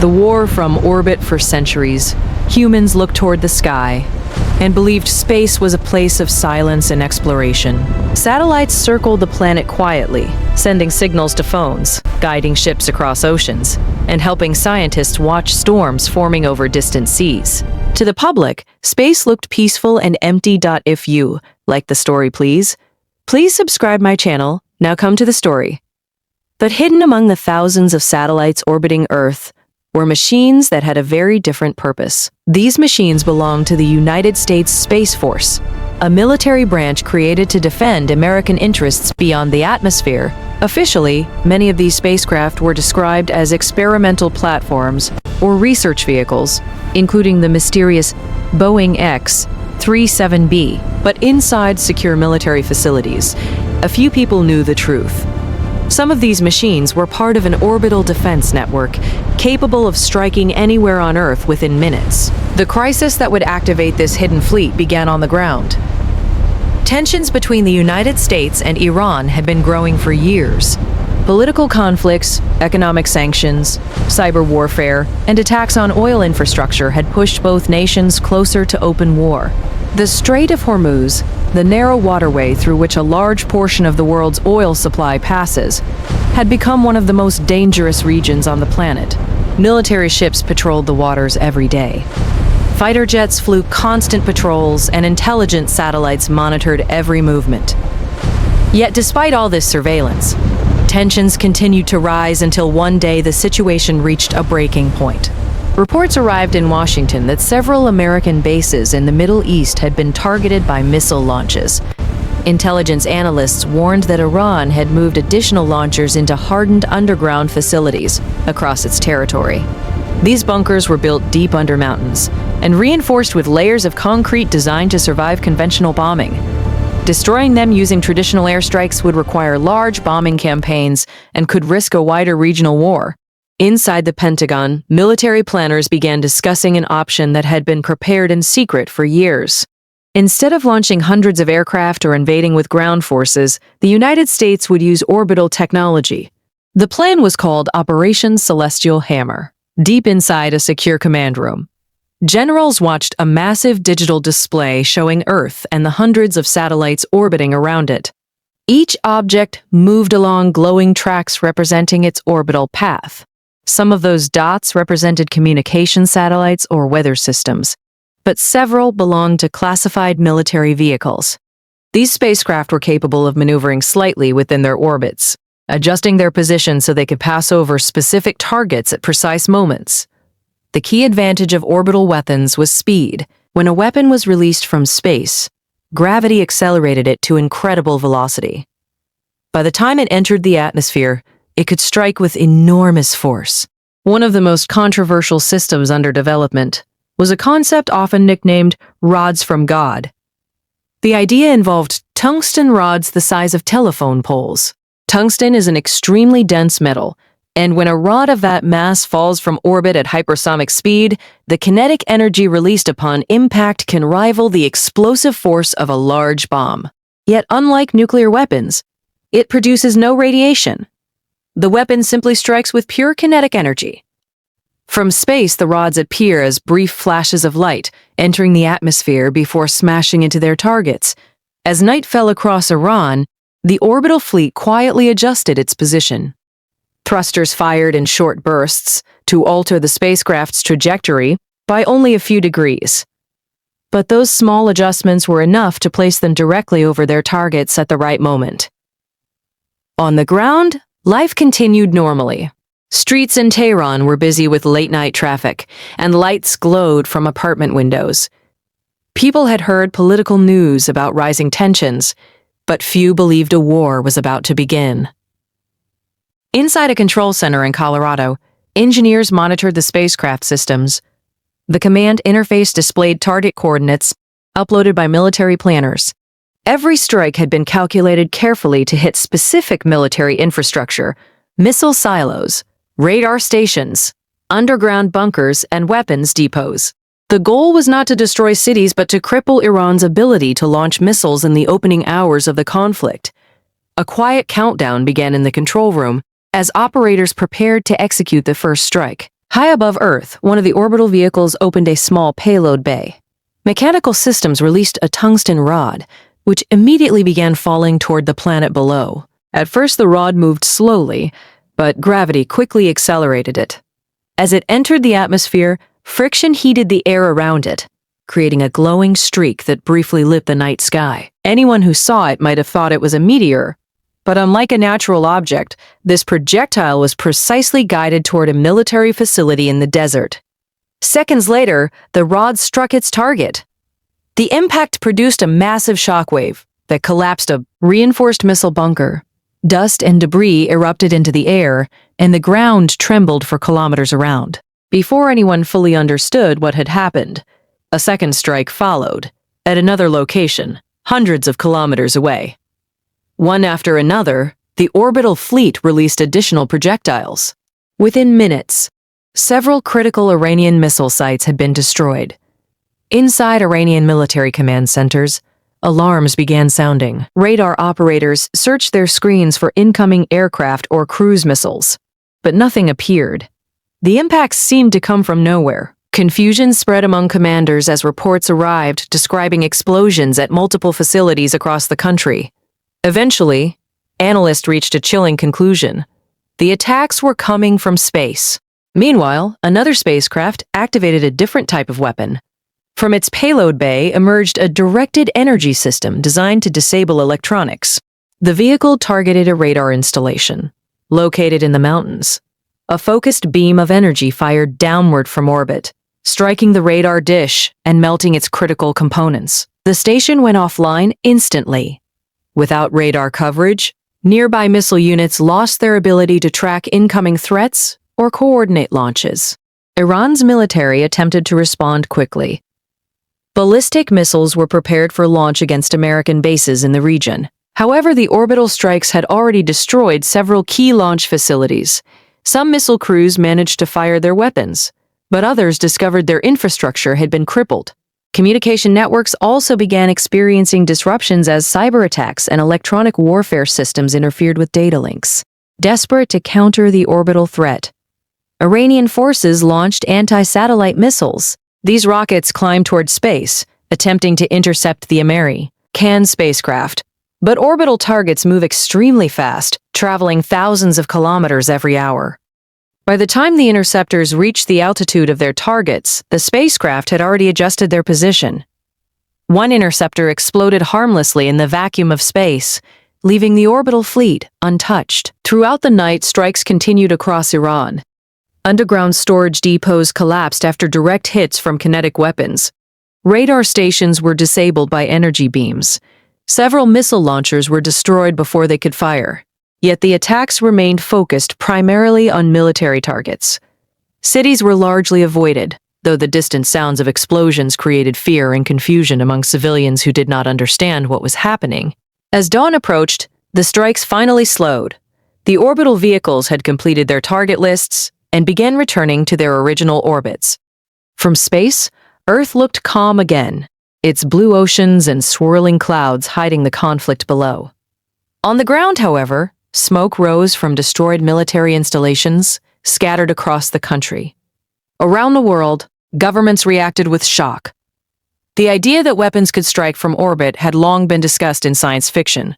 the war from orbit for centuries, humans looked toward the sky and believed space was a place of silence and exploration. Satellites circled the planet quietly, sending signals to phones, guiding ships across oceans, and helping scientists watch storms forming over distant seas. To the public, space looked peaceful and empty. If you like the story, please subscribe my channel. Now come to the story. But hidden among the thousands of satellites orbiting Earth were machines that had a very different purpose. These machines belonged to the United States Space Force, a military branch created to defend American interests beyond the atmosphere. Officially, many of these spacecraft were described as experimental platforms or research vehicles, including the mysterious Boeing X-37B. But inside secure military facilities, a few people knew the truth. Some of these machines were part of an orbital defense network, capable of striking anywhere on Earth within minutes. The crisis that would activate this hidden fleet began on the ground. Tensions between the United States and Iran had been growing for years. Political conflicts, economic sanctions, cyber warfare, and attacks on oil infrastructure had pushed both nations closer to open war. The Strait of Hormuz, the narrow waterway through which a large portion of the world's oil supply passes, had become one of the most dangerous regions on the planet. Military ships patrolled the waters every day. Fighter jets flew constant patrols, and intelligence satellites monitored every movement. Yet despite all this surveillance, tensions continued to rise until one day the situation reached a breaking point. Reports arrived in Washington that several American bases in the Middle East had been targeted by missile launches. Intelligence analysts warned that Iran had moved additional launchers into hardened underground facilities across its territory. These bunkers were built deep under mountains and reinforced with layers of concrete designed to survive conventional bombing. Destroying them using traditional airstrikes would require large bombing campaigns and could risk a wider regional war. Inside the Pentagon, military planners began discussing an option that had been prepared in secret for years. Instead of launching hundreds of aircraft or invading with ground forces, the United States would use orbital technology. The plan was called Operation Celestial Hammer. Deep inside a secure command room, generals watched a massive digital display showing Earth and the hundreds of satellites orbiting around it. Each object moved along glowing tracks representing its orbital path. Some of those dots represented communication satellites or weather systems, but several belonged to classified military vehicles. These spacecraft were capable of maneuvering slightly within their orbits, adjusting their position so they could pass over specific targets at precise moments. The key advantage of orbital weapons was speed. When a weapon was released from space, gravity accelerated it to incredible velocity. By the time it entered the atmosphere, it could strike with enormous force. One of the most controversial systems under development was a concept often nicknamed rods from God. The idea involved tungsten rods the size of telephone poles. Tungsten is an extremely dense metal, and when a rod of that mass falls from orbit at hypersonic speed, the kinetic energy released upon impact can rival the explosive force of a large bomb. Yet unlike nuclear weapons, it produces no radiation. The weapon simply strikes with pure kinetic energy. From space, the rods appear as brief flashes of light, entering the atmosphere before smashing into their targets. As night fell across Iran, the orbital fleet quietly adjusted its position. Thrusters fired in short bursts to alter the spacecraft's trajectory by only a few degrees. But those small adjustments were enough to place them directly over their targets at the right moment. On the ground, life continued normally. Streets in Tehran were busy with late-night traffic, and lights glowed from apartment windows. People had heard political news about rising tensions, but few believed a war was about to begin. Inside a control center in Colorado, engineers monitored the spacecraft systems. The command interface displayed target coordinates uploaded by military planners. Every strike had been calculated carefully to hit specific military infrastructure, missile silos, radar stations, underground bunkers, and weapons depots. The goal was not to destroy cities but to cripple Iran's ability to launch missiles in the opening hours of the conflict. A quiet countdown began in the control room as operators prepared to execute the first strike. High above Earth, one of the orbital vehicles opened a small payload bay. Mechanical systems released a tungsten rod, which immediately began falling toward the planet below. At first, the rod moved slowly, but gravity quickly accelerated it. As it entered the atmosphere, friction heated the air around it, creating a glowing streak that briefly lit the night sky. Anyone who saw it might have thought it was a meteor, but unlike a natural object, this projectile was precisely guided toward a military facility in the desert. Seconds later, the rod struck its target. The impact produced a massive shockwave that collapsed a reinforced missile bunker. Dust and debris erupted into the air, and the ground trembled for kilometers around. Before anyone fully understood what had happened, a second strike followed, at another location, hundreds of kilometers away. One after another, the orbital fleet released additional projectiles. Within minutes, several critical Iranian missile sites had been destroyed. Inside Iranian military command centers, alarms began sounding. Radar operators searched their screens for incoming aircraft or cruise missiles, but nothing appeared. The impacts seemed to come from nowhere. Confusion spread among commanders as reports arrived describing explosions at multiple facilities across the country. Eventually, analysts reached a chilling conclusion. The attacks were coming from space. Meanwhile, another spacecraft activated a different type of weapon. From its payload bay emerged a directed energy system designed to disable electronics. The vehicle targeted a radar installation, located in the mountains. A focused beam of energy fired downward from orbit, striking the radar dish and melting its critical components. The station went offline instantly. Without radar coverage, nearby missile units lost their ability to track incoming threats or coordinate launches. Iran's military attempted to respond quickly. Ballistic missiles were prepared for launch against American bases in the region. However, the orbital strikes had already destroyed several key launch facilities. Some missile crews managed to fire their weapons, but others discovered their infrastructure had been crippled. Communication networks also began experiencing disruptions as cyber attacks and electronic warfare systems interfered with data links. Desperate to counter the orbital threat, Iranian forces launched anti-satellite missiles. These rockets climbed toward space, attempting to intercept the American spacecraft. But orbital targets move extremely fast, traveling thousands of kilometers every hour. By the time the interceptors reached the altitude of their targets, the spacecraft had already adjusted their position. One interceptor exploded harmlessly in the vacuum of space, leaving the orbital fleet untouched. Throughout the night, strikes continued across Iran. Underground storage depots collapsed after direct hits from kinetic weapons. Radar stations were disabled by energy beams. Several missile launchers were destroyed before they could fire. Yet the attacks remained focused primarily on military targets. Cities were largely avoided, though the distant sounds of explosions created fear and confusion among civilians who did not understand what was happening. As dawn approached, the strikes finally slowed. The orbital vehicles had completed their target lists and began returning to their original orbits. From space, Earth looked calm again, its blue oceans and swirling clouds hiding the conflict below. On the ground, however, smoke rose from destroyed military installations, scattered across the country. Around the world, governments reacted with shock. The idea that weapons could strike from orbit had long been discussed in science fiction,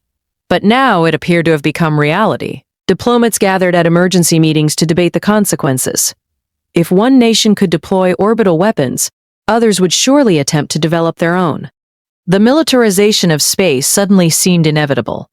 but now it appeared to have become reality. Diplomats gathered at emergency meetings to debate the consequences. If one nation could deploy orbital weapons, others would surely attempt to develop their own. The militarization of space suddenly seemed inevitable.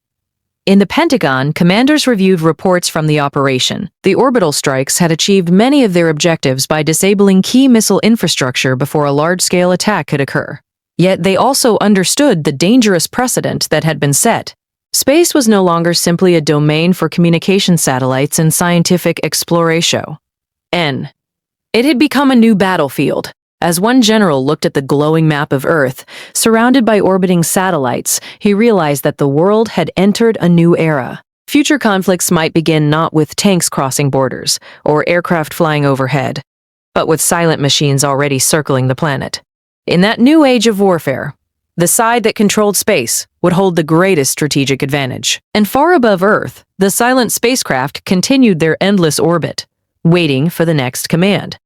In the Pentagon, commanders reviewed reports from the operation. The orbital strikes had achieved many of their objectives by disabling key missile infrastructure before a large-scale attack could occur. Yet they also understood the dangerous precedent that had been set. Space was no longer simply a domain for communication satellites and scientific exploration. It had become a new battlefield. As one general looked at the glowing map of Earth, surrounded by orbiting satellites, he realized that the world had entered a new era. Future conflicts might begin not with tanks crossing borders or aircraft flying overhead, but with silent machines already circling the planet. In that new age of warfare, the side that controlled space would hold the greatest strategic advantage. And far above Earth, the silent spacecraft continued their endless orbit. waiting for the next command.